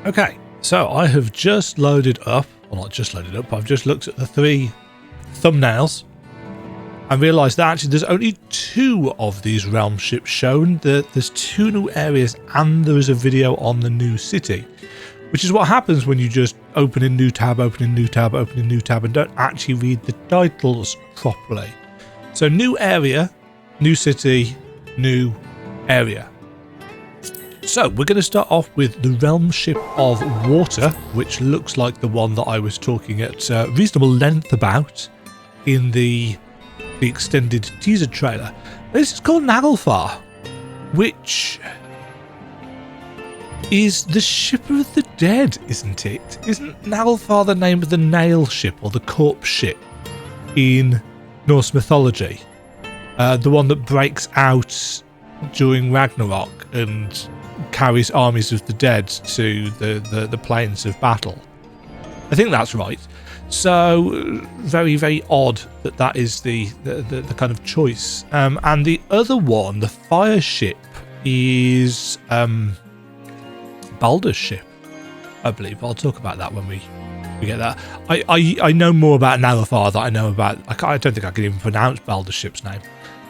Okay, so I have just loaded up, well not just loaded up, I've just looked at the 3 thumbnails and realised that actually there's only 2 of these realm ships shown. There's 2 new areas and there is a video on the new city, which is what happens when you just open a new tab, open a new tab, open a new tab and don't actually read the titles properly. So new area, new city, new area. So we're going to start off with the realm ship of water, which looks like the one that I was talking at reasonable length about in the extended teaser trailer. This is called NAGLFAR, which is the ship of the dead, isn't it? Isn't NAGLFAR the name of the nail ship or the corpse ship in Norse mythology? The one that breaks out during Ragnarok and carries armies of the dead to the plains of battle. I think that's right. So very, very odd that is the kind of choice. And the other one, the fire ship, is Baldur's ship, I believe. I'll talk about that when we get that. I know more about NAGLFAR than I know about. I don't think I can even pronounce Baldur's ship's name.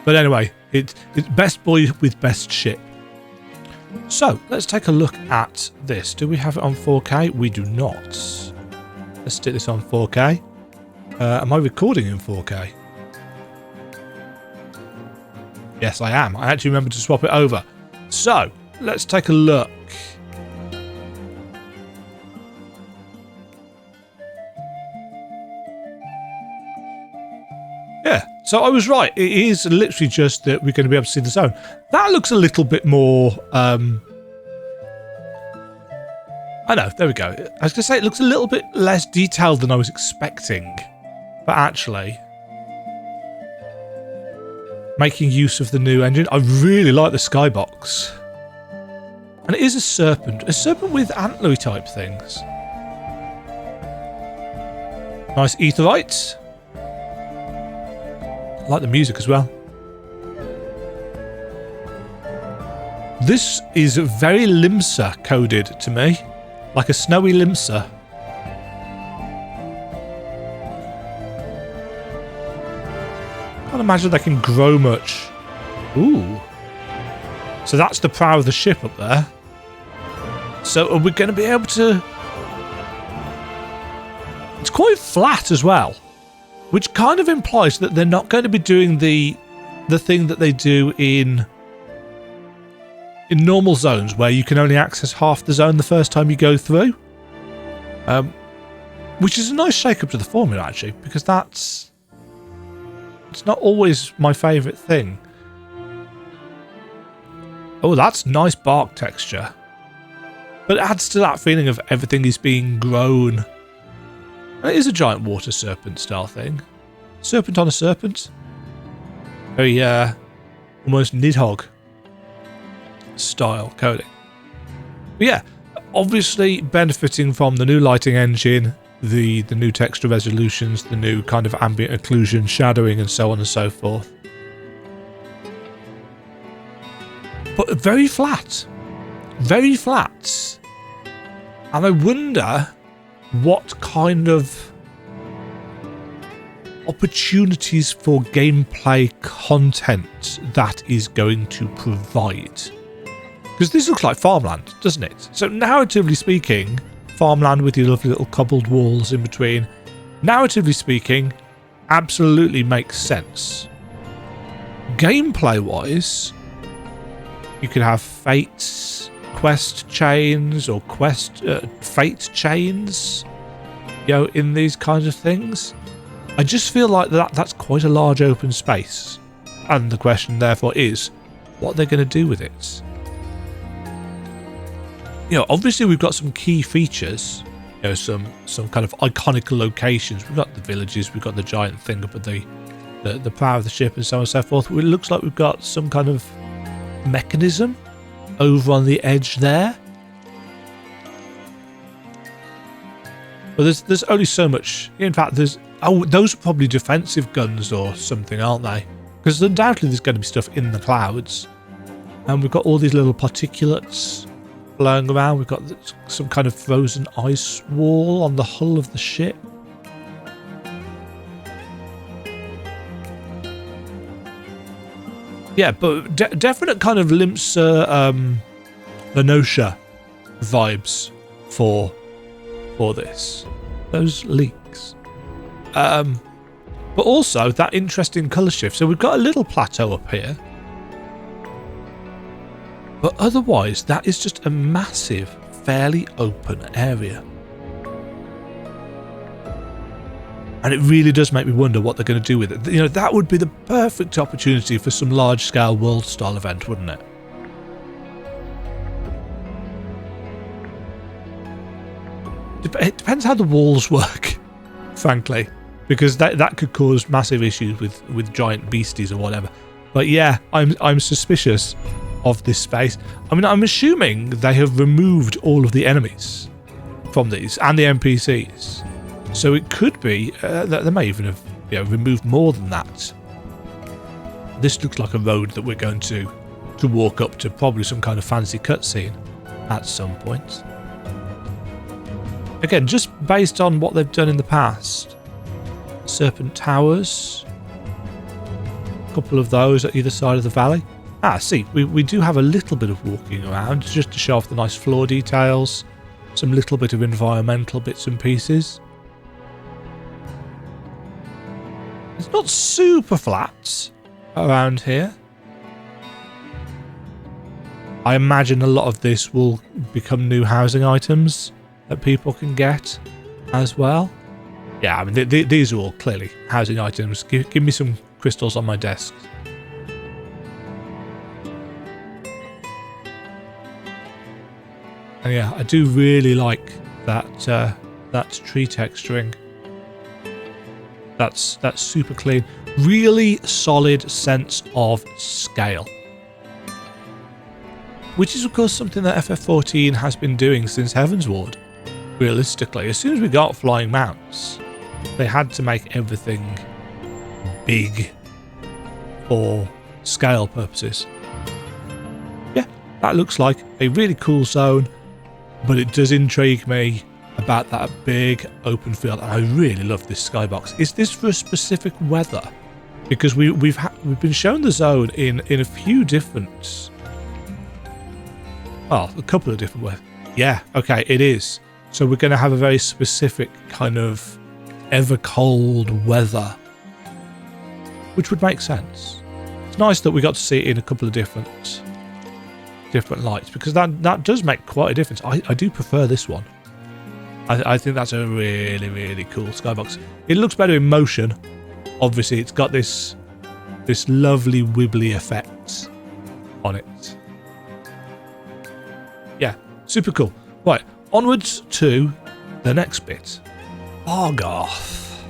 But anyway, it's best boy with best ship. So let's take a look at this. Do we have it on 4K? We do not. Let's stick this on 4K. Am I recording in 4K? Yes, I am. I actually remembered to swap it over. So let's take a look. Yeah, so I was right. It is literally just that we're going to be able to see the zone. That looks a little bit more... I know, there we go. I was going to say it looks a little bit less detailed than I was expecting. But actually, making use of the new engine. I really like the Skybox. And it is a serpent with antlery type things. Nice aetheryte. I like the music as well. This is very Limsa coded to me, like a snowy Limsa. Can't imagine they can grow much. Ooh. So that's the prow of the ship up there. So are we going to be able to... It's quite flat as well, which kind of implies that they're not going to be doing the thing that they do in normal zones where you can only access half the zone the first time you go through. Which is a nice shake-up to the formula, actually, because it's not always my favourite thing. Oh, that's nice bark texture. But it adds to that feeling of everything is being grown. And it is a giant water serpent style thing. Serpent on a serpent. Very, almost Nidhogg style coding. But yeah, obviously benefiting from the new lighting engine, the new texture resolutions, the new kind of ambient occlusion, shadowing and so on and so forth. But very flat. Very flat. And I wonder what kind of opportunities for gameplay content that is going to provide. Because this looks like farmland, doesn't it? So narratively speaking, farmland with your lovely little cobbled walls in between, narratively speaking, absolutely makes sense. Gameplay wise, you could have fates, quest chains or fate chains, in these kinds of things. I just feel like that's quite a large open space, and the question therefore is, what are they going to do with it? Obviously we've got some key features, some kind of iconic locations. We've got the villages, we've got the giant thing up at the prow of the ship and so on and so forth. It looks like we've got some kind of mechanism over on the edge there. But there's only so much. In fact, those are probably defensive guns or something, aren't they? Because undoubtedly there's going to be stuff in the clouds. And we've got all these little particulates blowing around. We've got some kind of frozen ice wall on the hull of the ship. Yeah, but definite kind of Limsa Lenosha vibes for this. Those leaks. But also that interesting colour shift. So we've got a little plateau up here. But otherwise, that is just a massive, fairly open area. And it really does make me wonder what they're going to do with it. You know, that would be the perfect opportunity for some large-scale world-style event, wouldn't it? It depends how the walls work, frankly, because that could cause massive issues with giant beasties or whatever. But yeah, I'm suspicious of this space. I mean, I'm assuming they have removed all of the enemies from these and the NPCs. So it could be that they may even have removed more than that. This looks like a road that we're going to walk up to, probably some kind of fancy cutscene at some point. Again, just based on what they've done in the past. Serpent Towers. A couple of those at either side of the valley. See, we do have a little bit of walking around just to show off the nice floor details. Some little bit of environmental bits and pieces. It's not super flat around here. I imagine a lot of this will become new housing items that people can get as well. Yeah, I mean, these are all clearly housing items. Give me some crystals on my desk. And yeah, I do really like that tree texturing. That's super clean. Really solid sense of scale. Which is, of course, something that FF14 has been doing since Heavensward. Realistically, as soon as we got flying mounts, they had to make everything big for scale purposes. Yeah, that looks like a really cool zone, but it does intrigue me about that big open field. And I really love this skybox. Is this for a specific weather? Because we've been shown the zone in a few different, well, a couple of different weather. Yeah, okay, it is. So we're going to have a very specific kind of Evercold weather, which would make sense. It's nice that we got to see it in a couple of different lights, because that does make quite a difference. I do prefer this one. I think that's a really, really cool skybox. It looks better in motion. Obviously, it's got this lovely wibbly effect on it. Yeah, super cool. Right, onwards to the next bit. FARGARTH.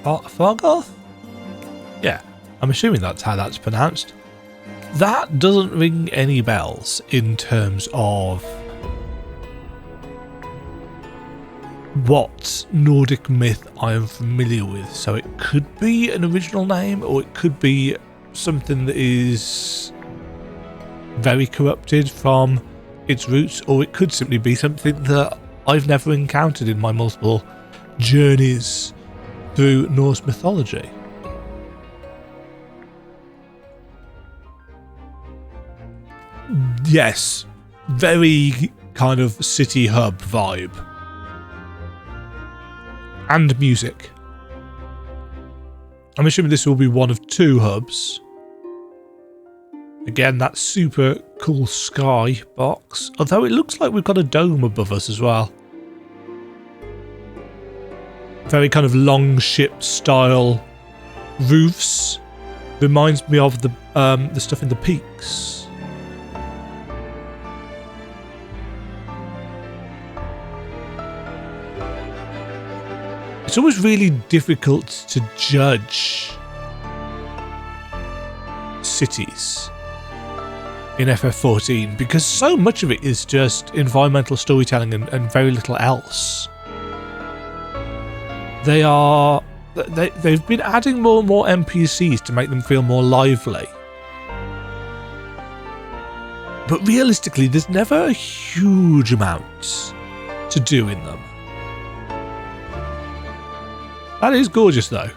FARGARTH? Yeah, I'm assuming that's how that's pronounced. That doesn't ring any bells in terms of what Nordic myth I am familiar with. So it could be an original name, or it could be something that is very corrupted from its roots, or it could simply be something that I've never encountered in my multiple journeys through Norse mythology. Yes, very kind of city hub vibe. And music. I'm assuming this will be one of two hubs. Again, that super cool sky box. Although it looks like we've got a dome above us as well. Very kind of long ship style roofs. Reminds me of the stuff in the peaks. It's always really difficult to judge cities in FF14 because so much of it is just environmental storytelling and very little else. They've been adding more and more NPCs to make them feel more lively. But realistically, there's never a huge amount to do in them. That is gorgeous, though.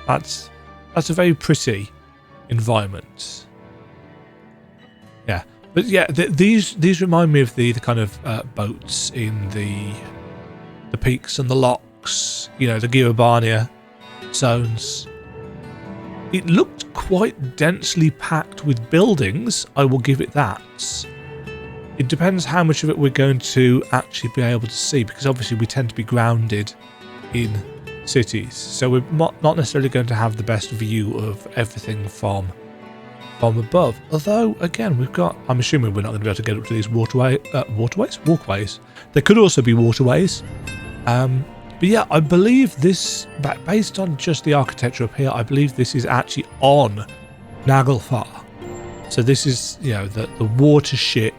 That's a very pretty environment. Yeah, but yeah, these remind me of the kind of boats in the peaks and the locks. You know, the Girabania zones. It looked quite densely packed with buildings. I will give it that. It depends how much of it we're going to actually be able to see, because obviously we tend to be grounded in cities, so we're not necessarily going to have the best view of everything from above. Although, again, we've got, I'm assuming we're not going to be able to get up to these walkways. There could also be waterways. But yeah, I believe this, based on just the architecture up here, I believe this is actually on NAGLFAR. So this is, you know, the water ship.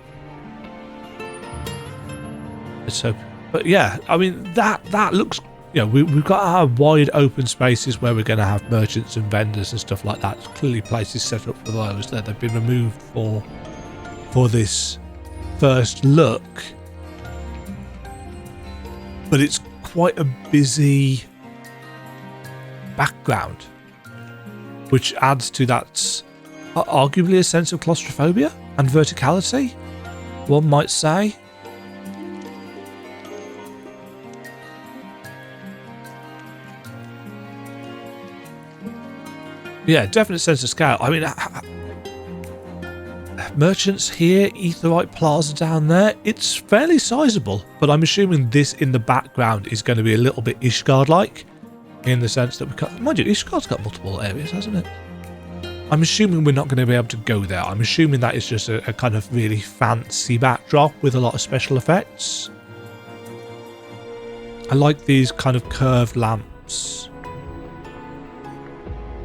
So, but yeah, I mean, that looks, you know, we've got our wide open spaces where we're going to have merchants and vendors and stuff like that. Clearly places set up for those that they've been removed for this first look. But it's quite a busy background, which adds to that arguably a sense of claustrophobia and verticality, one might say. Yeah, definite sense of scale. I mean, merchants here, Aetheryte Plaza down there, it's fairly sizable, but I'm assuming this in the background is going to be a little bit Ishgard-like, in the sense that we can't, mind you, Ishgard's got multiple areas, hasn't it? I'm assuming we're not going to be able to go there. I'm assuming that is just a kind of really fancy backdrop with a lot of special effects. I like these kind of curved lamps.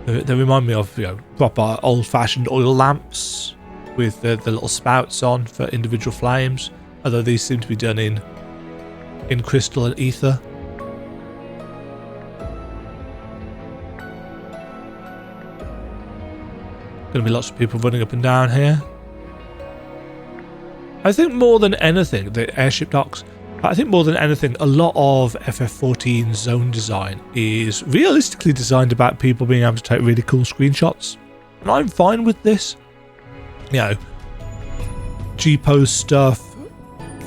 They remind me of, you know, proper old-fashioned oil lamps with the little spouts on for individual flames, although these seem to be done in crystal and ether. Going to be lots of people running up and down here. I think more than anything, the airship docks, I think more than anything, a lot of FF14 zone design is realistically designed about people being able to take really cool screenshots. And I'm fine with this. You know, G-pose stuff,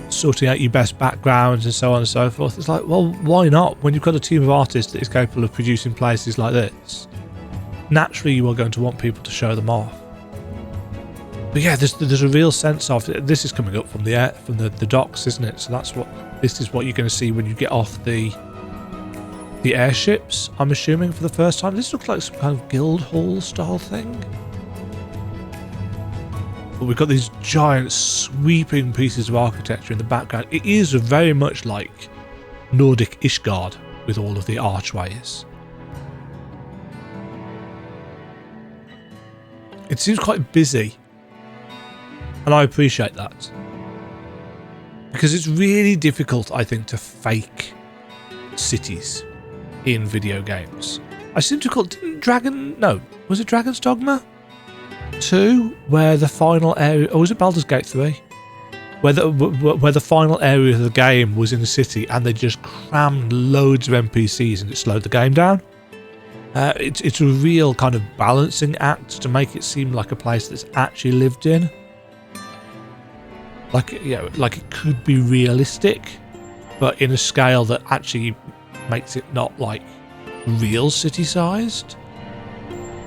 sorting out your best backgrounds and so on and so forth. It's like, well, why not? When you've got a team of artists that is capable of producing places like this, naturally you are going to want people to show them off. But yeah, there's a real sense of, this is coming up from the docks, isn't it? So this is what you're going to see when you get off the airships, I'm assuming, for the first time. This looks like some kind of guild hall style thing. But we've got these giant sweeping pieces of architecture in the background. It is very much like Nordic Ishgard with all of the archways. It seems quite busy. And I appreciate that. Because it's really difficult, I think, to fake cities in video games. I seem to call it, was it Dragon's Dogma 2, where the final area, or was it Baldur's Gate 3? Where the final area of the game was in the city and they just crammed loads of NPCs and it slowed the game down. It's a real kind of balancing act to make it seem like a place that's actually lived in. Like, you know, like it could be realistic, but in a scale that actually makes it not like real city-sized.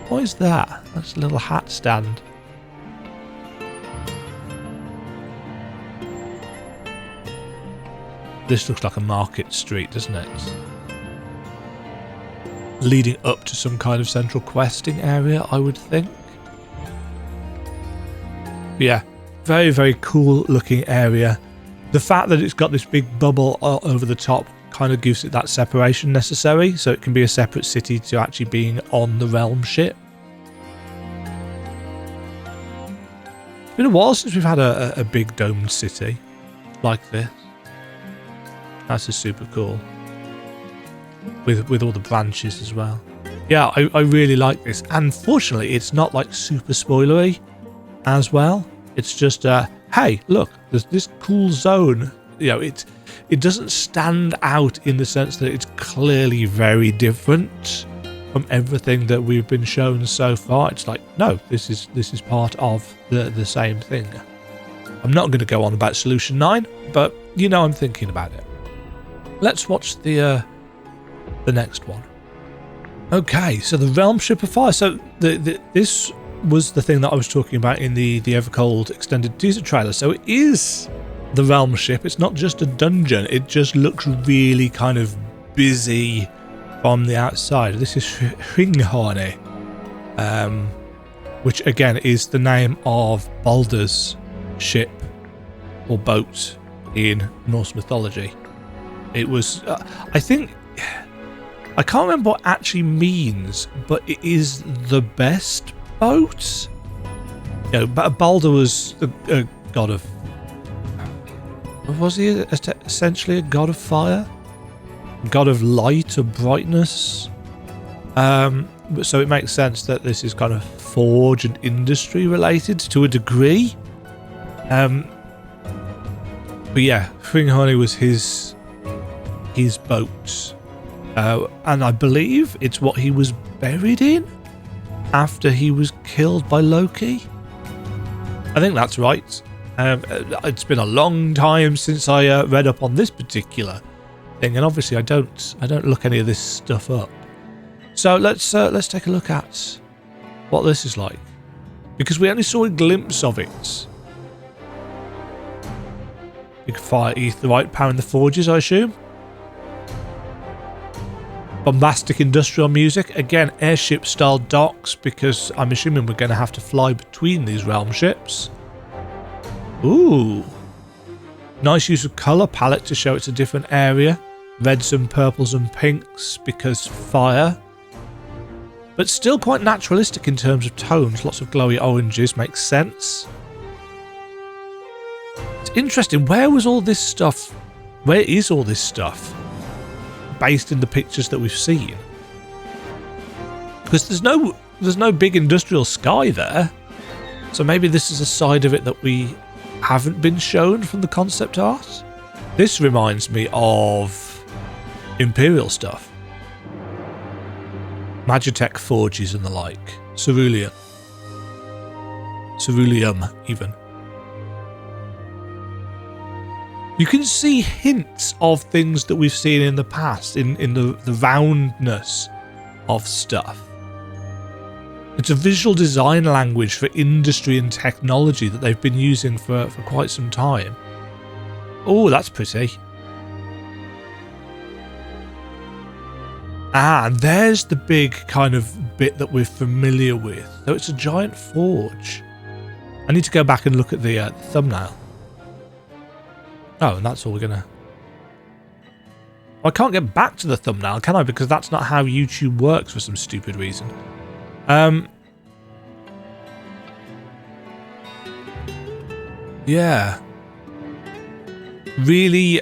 What is that? That's a little hat stand. This looks like a market street, doesn't it? Leading up to some kind of central questing area, I would think. Yeah. Very, very cool looking area. The fact that it's got this big bubble over the top kind of gives it that separation necessary, so it can be a separate city to actually being on the realm ship. It's been a while since we've had a big domed city like this. That's just super cool. With all the branches as well. Yeah, I really like this. And fortunately, it's not like super spoilery as well. It's just, hey, look, there's this cool zone. You know, it doesn't stand out in the sense that it's clearly very different from everything that we've been shown so far. It's like, no, this is part of the same thing. I'm not going to go on about Solution 9, but you know I'm thinking about it. Let's watch the next one. Okay, so the Realm Ship of Fire. So this was the thing that I was talking about in the Evercold extended teaser trailer. So it is the Realm Ship. It's not just a dungeon. It just looks really kind of busy from the outside. This is HRINGHORNI, which again is the name of Baldur's ship or boat in Norse mythology. It was, I think, I can't remember what it actually means, but it is the best boat. You know, Baldur was a god of, was he essentially a god of fire? God of light or brightness? So it makes sense that this is kind of forge and industry related to a degree. But yeah, HRINGHORNI was his boat. And I believe it's what he was buried in after he was killed by Loki. I think that's right. It's been a long time since I read up on this particular thing, and obviously I don't look any of this stuff up. So let's take a look at what this is like, because we only saw a glimpse of it. You can fire aetheryte powering the forges, I assume. Bombastic industrial music. Again, airship style docks, because I'm assuming we're going to have to fly between these realm ships. Ooh. Nice use of colour palette to show it's a different area. Reds and purples and pinks because fire. But still quite naturalistic in terms of tones. Lots of glowy oranges, makes sense. It's interesting, where was all this stuff? Where is all this stuff based in the pictures that we've seen? Because there's no big industrial sky there. So maybe this is a side of it that we haven't been shown from the concept art. This reminds me of Imperial stuff. Magitech forges and the like. Cerulean. Ceruleum, even. You can see hints of things that we've seen in the past, in the roundness of stuff. It's a visual design language for industry and technology that they've been using for quite some time. Oh, that's pretty. Ah, and there's the big kind of bit that we're familiar with. So it's a giant forge. I need to go back and look at the thumbnail. Oh, and that's all we're gonna... I can't get back to the thumbnail, can I? Because that's not how YouTube works for some stupid reason. Yeah. Really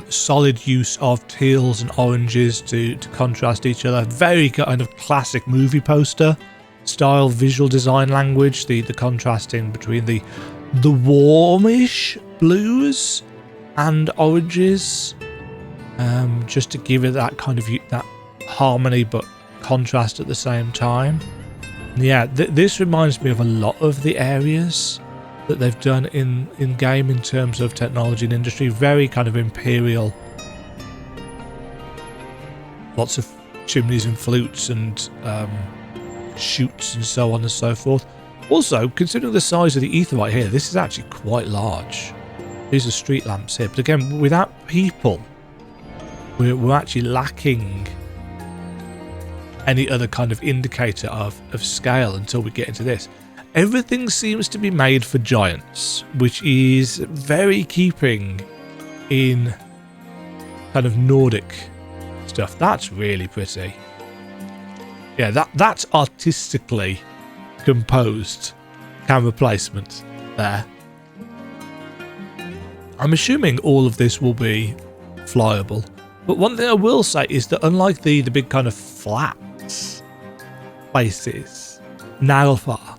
solid use of teals and oranges to contrast each other. Very kind of classic movie poster style visual design language. The contrasting between the warmish blues and oranges, just to give it that kind of that harmony but contrast at the same time. And yeah, this reminds me of a lot of the areas that they've done in game in terms of technology and industry. Very kind of imperial. Lots of chimneys and flutes and chutes and so on and so forth. Also, considering the size of the aetheryte here, this is actually quite large. These are street lamps here, but again, without people, we're actually lacking any other kind of indicator of scale until we get into this. Everything seems to be made for giants, which is very keeping in kind of Nordic stuff. That's really pretty. Yeah, that's artistically composed camera placement there. I'm assuming all of this will be flyable. But one thing I will say is that unlike the big kind of flat places, NAGLFAR,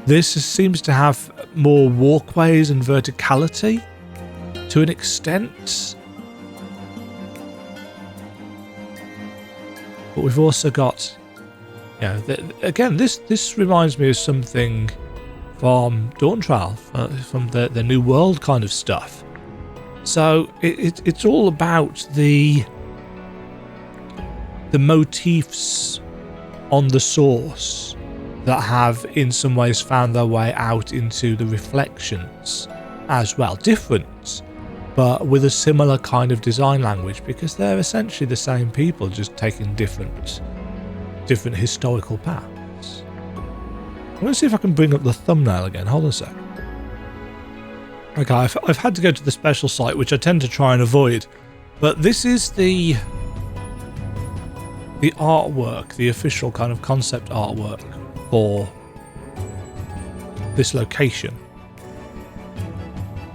this seems to have more walkways and verticality to an extent. But we've also got, again, this reminds me of something from Dawn Trail, from the New World kind of stuff. So it's all about the motifs on the source that have in some ways found their way out into the reflections as well. Different, but with a similar kind of design language, because they're essentially the same people, just taking different historical paths. I'm going to see if I can bring up the thumbnail again. Hold on a sec. Okay, I've had to go to the special site, which I tend to try and avoid, but this is the artwork, the official kind of concept artwork for this location.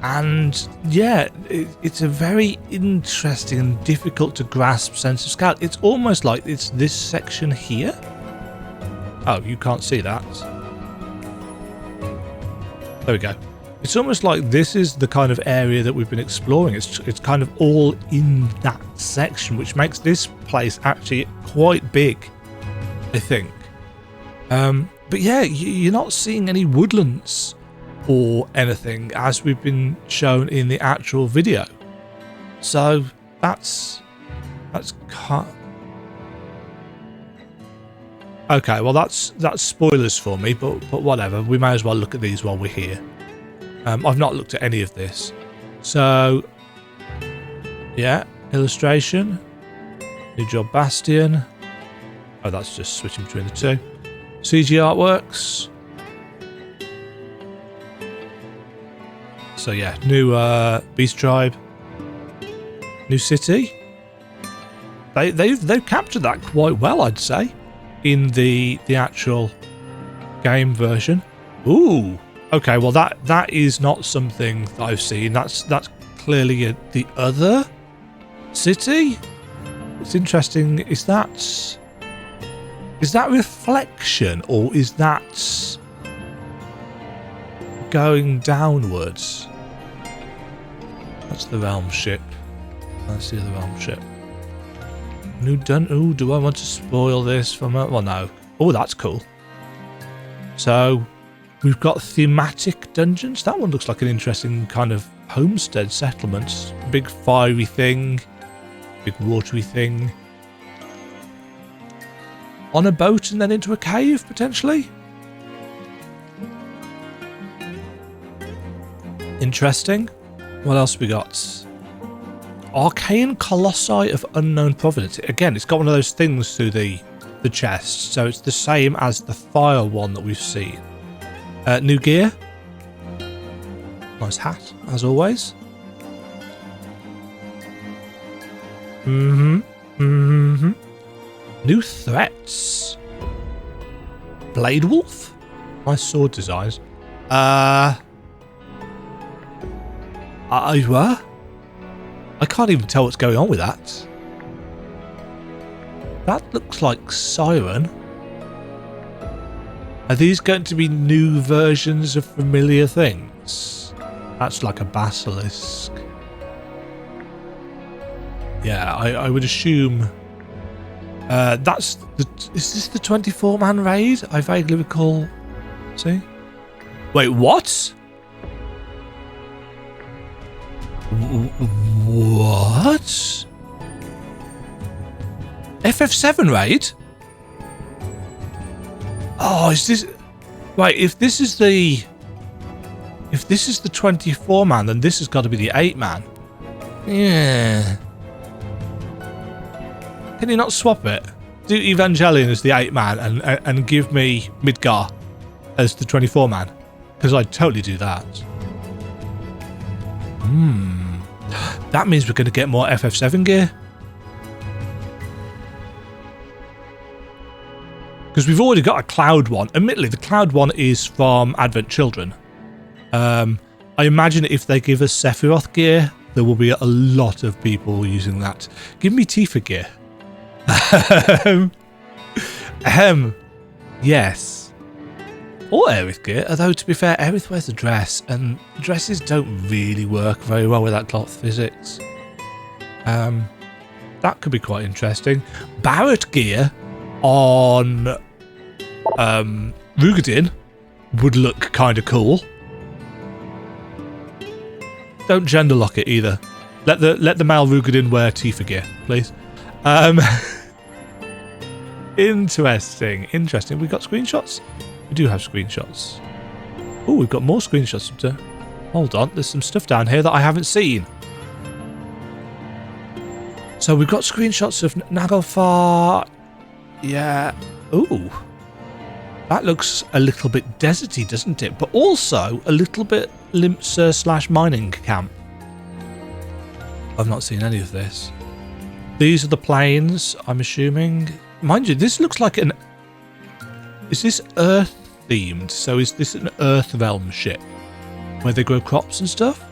And yeah, it's a very interesting and difficult to grasp sense of scale. It's almost like it's this section here. Oh, you can't see that. There we go. It's almost like this is the kind of area that we've been exploring. It's kind of all in that section, which makes this place actually quite big, I think. But yeah, you're not seeing any woodlands or anything as we've been shown in the actual video. So that's okay. Well, that's spoilers for me, but whatever. We may as well look at these while we're here. I've not looked at any of this. So, yeah, illustration, new job Bastion. Oh, that's just switching between the two. CG artworks. So yeah, new Beast Tribe, new city. They've captured that quite well, I'd say, in the actual game version. Ooh. Okay, well that is not something that I've seen. That's clearly the other city. It's interesting. Is that reflection, or is that going downwards? That's the realm ship. Let's see the realm ship. New done. Ooh, do I want to spoil this from a... Well, no. Oh, that's cool. So we've got thematic dungeons. That one looks like an interesting kind of homestead settlement. Big fiery thing. Big watery thing. On a boat and then into a cave, potentially. Interesting. What else we got? Arcane Colossi of Unknown Provenance. Again, it's got one of those things through the chest. So it's the same as the fire one that we've seen. New gear. Nice hat, as always. New threats. Blade Wolf. Nice sword designs. I can't even tell what's going on with that. That looks like Siren. Are these going to be new versions of familiar things? That's like a basilisk. Yeah, I would assume that's the... Is this the 24-man raid? I vaguely recall. See? Wait, what? What? FF7 raid? Oh, is this... Right, if this is the 24-man, then this has got to be the 8-man. Yeah. Can you not swap it? Do Evangelion as the 8-man and give me Midgar as the 24-man? Because I'd totally do that. That means we're going to get more FF7 gear. Because we've already got a Cloud one. Admittedly, the Cloud one is from Advent Children. I imagine if they give us Sephiroth gear, there will be a lot of people using that. Give me Tifa gear. Yes. or Aerith gear, although to be fair, Aerith wears a dress, and dresses don't really work very well with that cloth physics. That could be quite interesting. Barrett gear on Rugadin would look kind of cool. Don't gender lock it either. Let the male Rugadin wear Tifa gear, please. Interesting. We got screenshots? We do have screenshots. Oh, we've got more screenshots to... Hold on, there's some stuff down here that I haven't seen. So we've got screenshots of NAGLFAR. Yeah. Ooh. That looks a little bit deserty, doesn't it? But also a little bit Limsa / mining camp. I've not seen any of this. These are the planes, I'm assuming. Mind you, this looks like an... Is this Earth themed? So is this an Earth realm ship? Where they grow crops and stuff?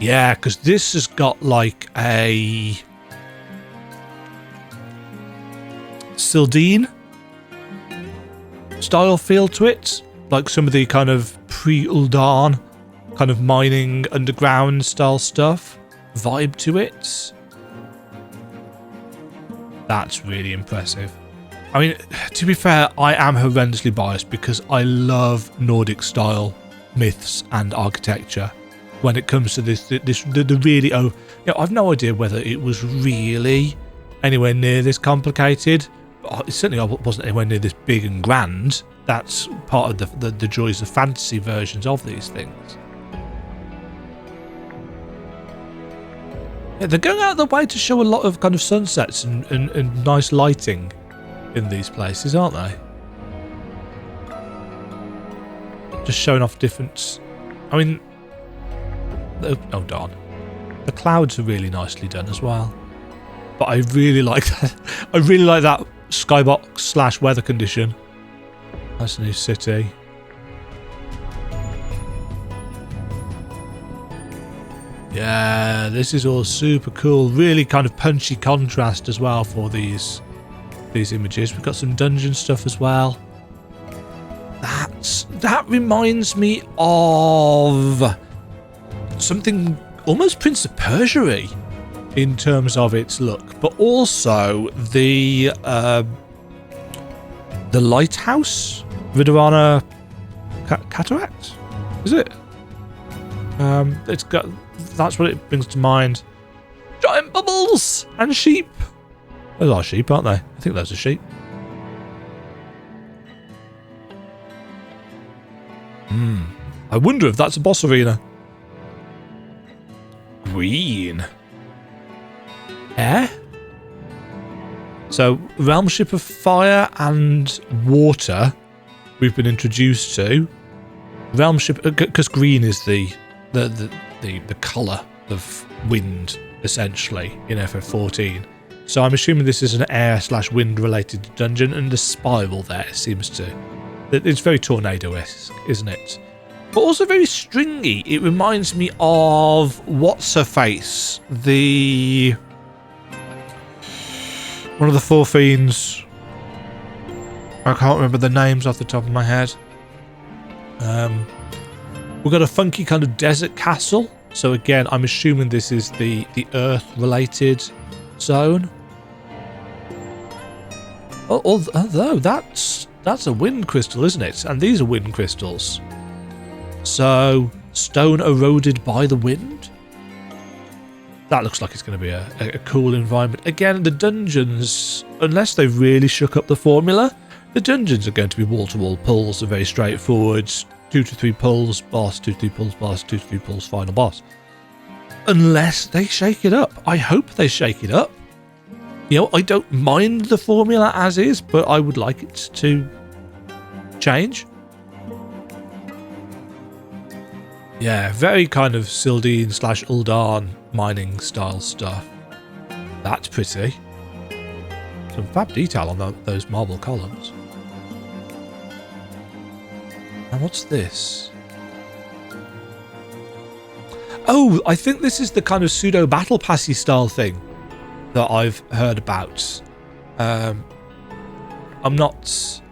Yeah, because this has got like a... Sildine style feel to it. Like some of the kind of pre-Uldan kind of mining underground style stuff. Vibe to it. That's really impressive. I mean, to be fair, I am horrendously biased because I love Nordic style myths and architecture. When it comes to the really, you know, I've no idea whether it was really anywhere near this complicated. It certainly wasn't anywhere near this big and grand. That's part of the joys of fantasy versions of these things. Yeah, they're going out of their way to show a lot of kind of sunsets and nice lighting in these places, aren't they? Just showing off different... I mean... Oh, darn. The clouds are really nicely done as well. But I really like that. I really like that Skybox / weather condition. That's a new city. Yeah, this is all super cool. Really kind of punchy contrast as well for these images. We've got some dungeon stuff as well. That reminds me of something almost Prince of Persia-y in terms of its look, but also the lighthouse, Vidarana Cataract, is it? It's got, that's what it brings to mind. Giant bubbles and sheep. Those are sheep, aren't they? I think those are sheep. I wonder if that's a boss arena. Green. So, Realm Ship of Fire and Water we've been introduced to. Realm Ship, because green is the colour of wind, essentially, in FF14. So I'm assuming this is an air / wind related dungeon, and the spiral there seems to... It's very Tornado-esque, isn't it? But also very stringy. It reminds me of What's-Her-Face, one of the Four Fiends. I can't remember the names off the top of my head. We've got a funky kind of desert castle. So again, I'm assuming this is the Earth-related zone. Although that's a wind crystal, isn't it? And these are wind crystals. So, stone eroded by the wind? That looks like it's going to be a cool environment. Again, the dungeons, unless they've really shook up the formula, the dungeons are going to be wall-to-wall pulls, are very straightforward. 2 to 3 pulls, boss, 2 to 3 pulls, boss, 2 to 3 pulls, final boss. Unless they shake it up. I hope they shake it up. You know, I don't mind the formula as is, but I would like it to change. Yeah, very kind of Sildine / Uldan mining style stuff. That's pretty. Some fab detail on those marble columns. And what's this? Oh, I think this is the kind of pseudo battle passy style thing that I've heard about. I'm not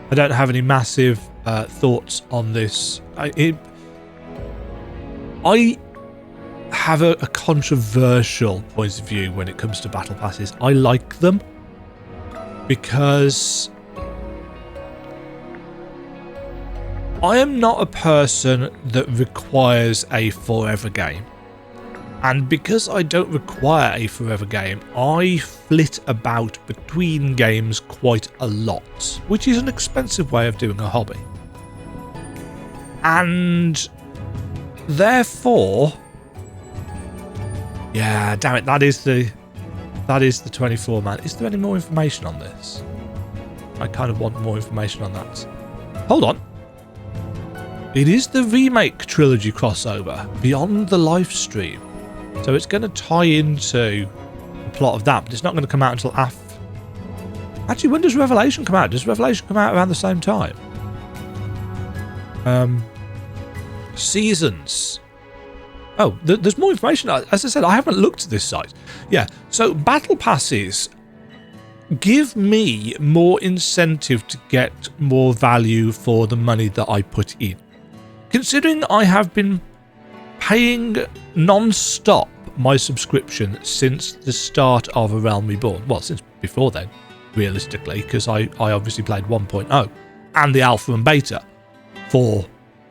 I don't have any massive thoughts on this. I have a controversial point of view when it comes to battle passes. I like them because I am not a person that requires a forever game. And because I don't require a forever game, I flit about between games quite a lot, which is an expensive way of doing a hobby. And therefore, yeah, damn it, that is the 24 man. Is there any more information on this? I kind of want more information on that. Hold on. It is the remake trilogy crossover, Beyond the Livestream. So it's going to tie into the plot of that, but it's not going to come out until after. Actually, when does Revelation come out? Does Revelation come out around the same time? Seasons. Oh, there's more information. As I said, I haven't looked at this site. Yeah, so battle passes give me more incentive to get more value for the money that I put in. Considering I have been paying non-stop my subscription since the start of A Realm Reborn. Well, since before then, realistically, because I obviously played 1.0 and the alpha and beta for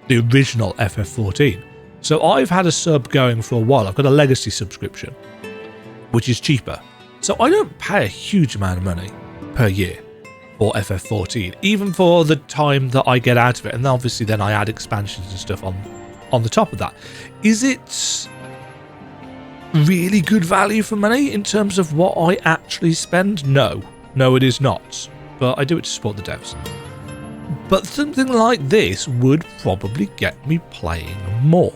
the original FF14. So I've had a sub going for a while. I've got a legacy subscription, which is cheaper. So I don't pay a huge amount of money per year for FF14, even for the time that I get out of it. And obviously then I add expansions and stuff on the top of that. Is it really good value for money in terms of what I actually spend? No, it is not. But I do it to support the devs. But something like this would probably get me playing more.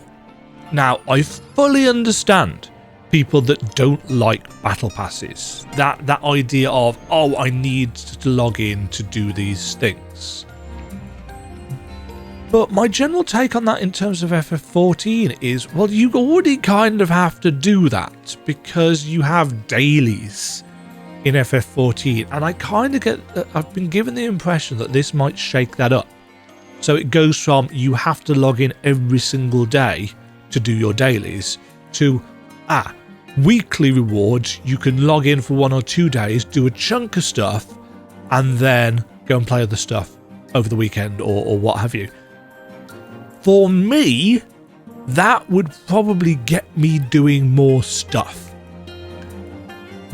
Now, I fully understand people that don't like battle passes. That idea of, oh, I need to log in to do these things. But my general take on that in terms of FF14 is, well, you already kind of have to do that because you have dailies in FF14. And I kind of I've been given the impression that this might shake that up. So it goes from you have to log in every single day to do your dailies to, weekly rewards. You can log in for 1 or 2 days, do a chunk of stuff, and then go and play other stuff over the weekend or what have you. For me, that would probably get me doing more stuff.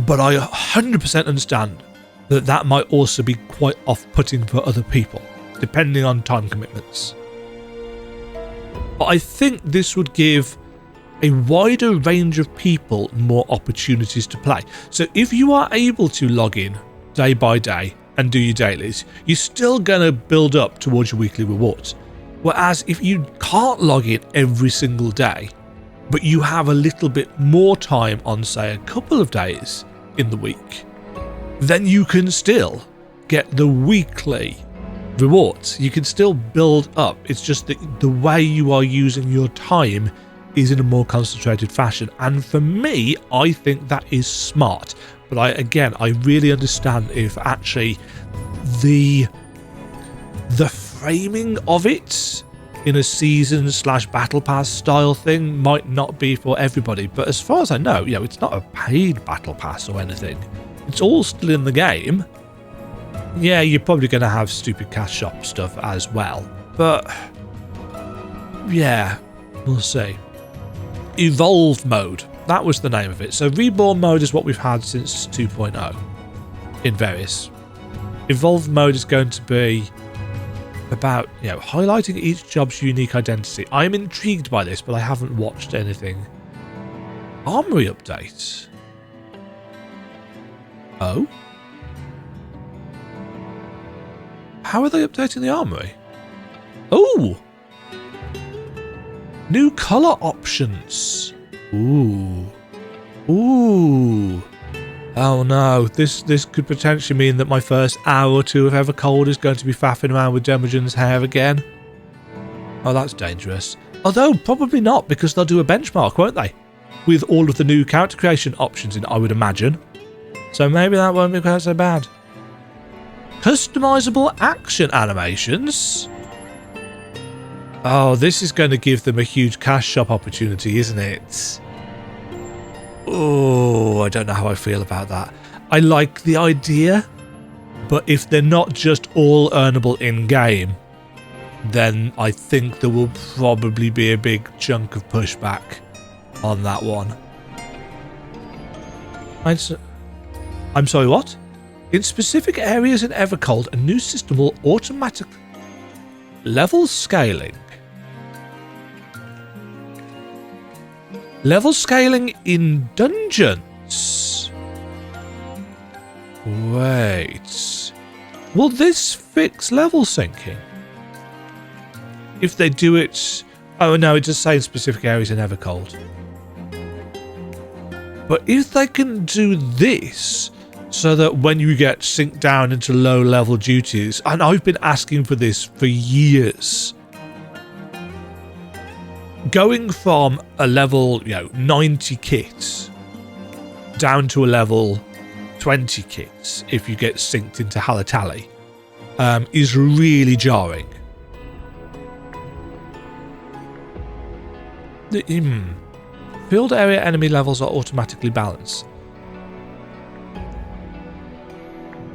But I 100% understand that that might also be quite off-putting for other people, depending on time commitments. But I think this would give a wider range of people more opportunities to play. So if you are able to log in day by day and do your dailies, you're still going to build up towards your weekly rewards. Whereas if you can't log in every single day, but you have a little bit more time on, say, a couple of days in the week, then you can still get the weekly rewards. You can still build up. It's just that the way you are using your time is in a more concentrated fashion. And for me, I think that is smart. But I really understand if actually the framing of it in a season/battle pass style thing might not be for everybody. But as far as I know, it's not a paid battle pass or anything. It's all still in the game. Yeah, you're probably going to have stupid cash shop stuff as well. But yeah, we'll see. Evolved mode. That was the name of it. So Reborn mode is what we've had since 2.0 in various. Evolved mode is going to be about, highlighting each job's unique identity. I'm intrigued by this, but I haven't watched anything. Armory update. Oh? How are they updating the armory? Oh! New colour options. Ooh. Ooh. Oh no, this could potentially mean that my first hour or two of Evercold is going to be faffing around with Demajen's hair again. Oh, that's dangerous. Although, probably not, because they'll do a benchmark, won't they? With all of the new character creation options in, I would imagine. So maybe that won't be quite so bad. Customizable action animations. Oh, this is going to give them a huge cash shop opportunity, isn't it? Oh, I don't know how I feel about that. I like the idea, but if they're not just all earnable in-game, then I think there will probably be a big chunk of pushback on that one. I'm sorry, what? In specific areas in Evercold, a new system will automatically level scaling. Level scaling in dungeons. Wait. Will this fix level syncing? If they do it... Oh no, it does say in specific areas in Evercold. But if they can do this, so that when you get synced down into low level duties, and I've been asking for this for years, going from a level 90 kit down to a level 20 kits if you get synced into Halatali is really jarring. Field area enemy levels are automatically balanced.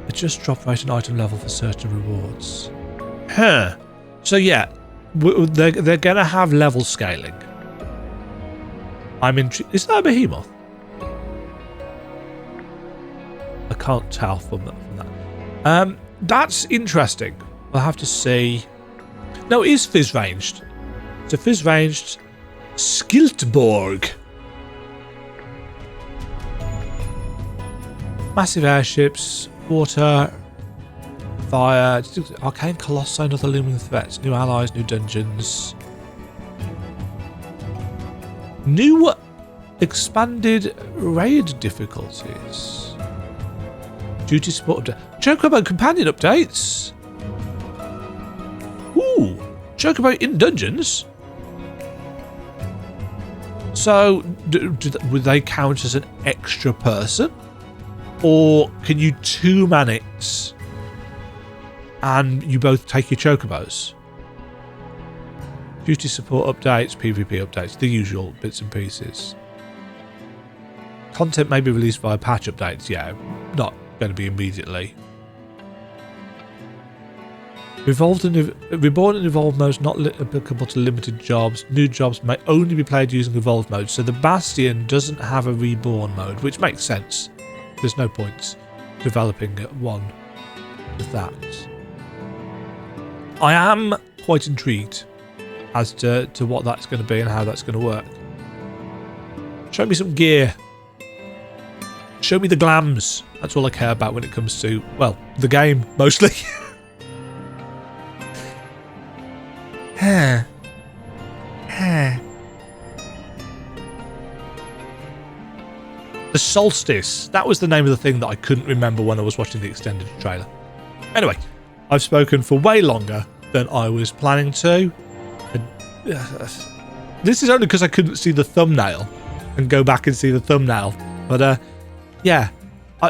Adjust drop rate and item level for certain rewards. Huh. So yeah, they're going to have level scaling. I'm intrigued. Is that a behemoth? I can't tell from that. That's interesting. We'll have to see. No, it is fizz ranged. It's a fizz ranged Skiltborg. Massive airships, water, fire, arcane colossi and other looming threats, new allies, new dungeons. New expanded raid difficulties. Duty support update. Chocobo companion updates. Ooh, Chocobo in dungeons. So, would they count as an extra person? Or can you two-man it and you both take your chocobos? Duty support updates, PvP updates, the usual bits and pieces. Content may be released via patch updates. Yeah, not going to be immediately. Reborn and evolved modes not applicable to limited jobs. New jobs may only be played using evolved mode. So the Bastion doesn't have a reborn mode, which makes sense. There's no point developing one with that. I am quite intrigued as to what that's going to be and how that's going to work. Show me some gear. Show me the glams. That's all I care about when it comes to, well, the game, mostly. The Solstice. That was the name of the thing that I couldn't remember when I was watching the extended trailer. Anyway, I've spoken for way longer than I was planning to. This is only because I couldn't see the thumbnail and go back and see the thumbnail. But yeah,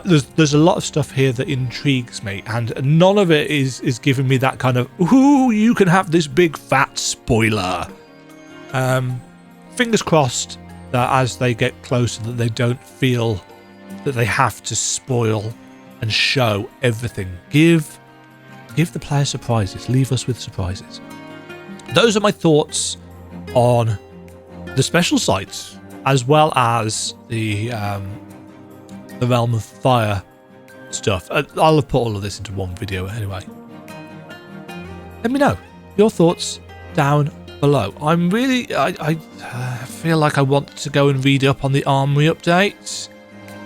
there's a lot of stuff here that intrigues me, and none of it is giving me that kind of, ooh, you can have this big fat spoiler. Fingers crossed that as they get closer that they don't feel that they have to spoil and show everything. Give the player surprises. Leave us with surprises. Those are my thoughts on the special sites, as well as the Realm of Fire stuff. I'll have put all of this into one video anyway. Let me know your thoughts down below. I'm really, I feel like I want to go and read up on the Armory updates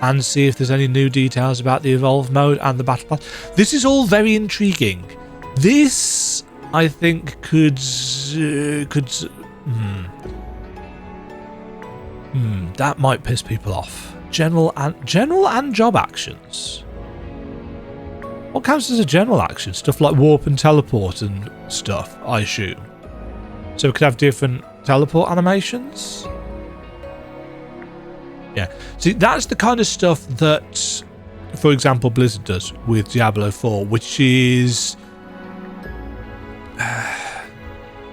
and see if there's any new details about the Evolve mode and the Battle Pass. This is all very intriguing. This, I think, that might piss people off. General and job actions. What counts as a general action? Stuff like warp and teleport and stuff, I assume. So we could have different teleport animations. Yeah. See, that's the kind of stuff that for example, Blizzard does with Diablo 4, which is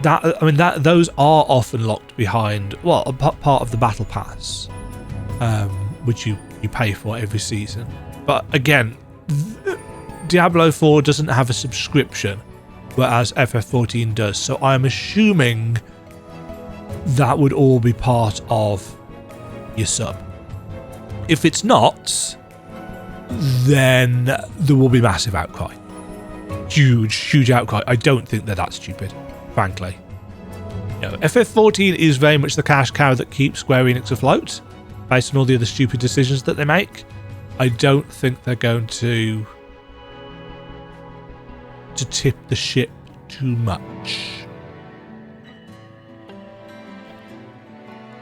those are often locked behind, well, a part of the battle pass, which you pay for every season. But again, Diablo 4 doesn't have a subscription, whereas FF14 does. So I'm assuming that would all be part of your sub. If it's not, then there will be massive outcry. Huge outcry. I don't think they're that stupid, frankly. You know, FF14 is very much the cash cow that keeps Square Enix afloat, based on all the other stupid decisions that they make. I don't think they're going to tip the ship too much.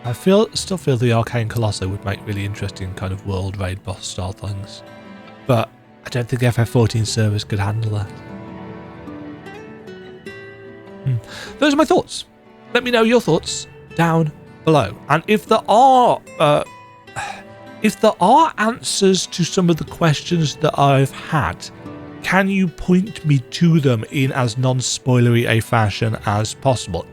I still feel the Arcane Colossi would make really interesting kind of world raid boss style things, but I don't think FF14 servers could handle that. Those are my thoughts. Let me know your thoughts down below, and if there are answers to some of the questions that I've had, can you point me to them in as non-spoilery a fashion as possible?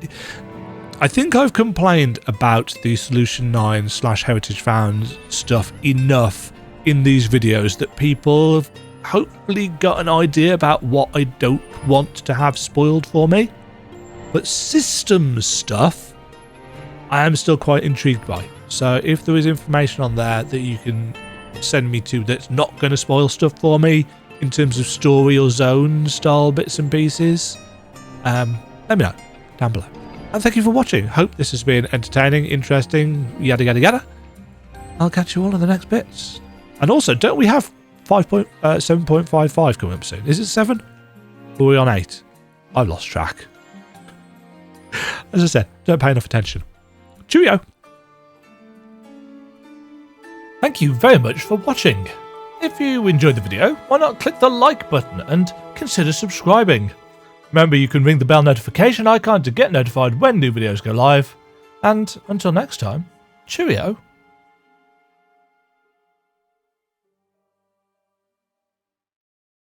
I think I've complained about the Solution 9/Heritage Found stuff enough in these videos that people have hopefully got an idea about what I don't want to have spoiled for me. But systems stuff, I am still quite intrigued by. So if there is information on there that you can send me to that's not going to spoil stuff for me in terms of story or zone style bits and pieces, let me know down below. And thank you for watching. Hope this has been entertaining, interesting, yada yada yada. I'll catch you all in the next bits. And also, don't we have 7.55 coming up soon? Is it 7? Or are we on 8? I've lost track. As I said, don't pay enough attention. Cheerio! Thank you very much for watching. If you enjoyed the video, why not click the like button and consider subscribing. Remember, you can ring the bell notification icon to get notified when new videos go live. And until next time, cheerio.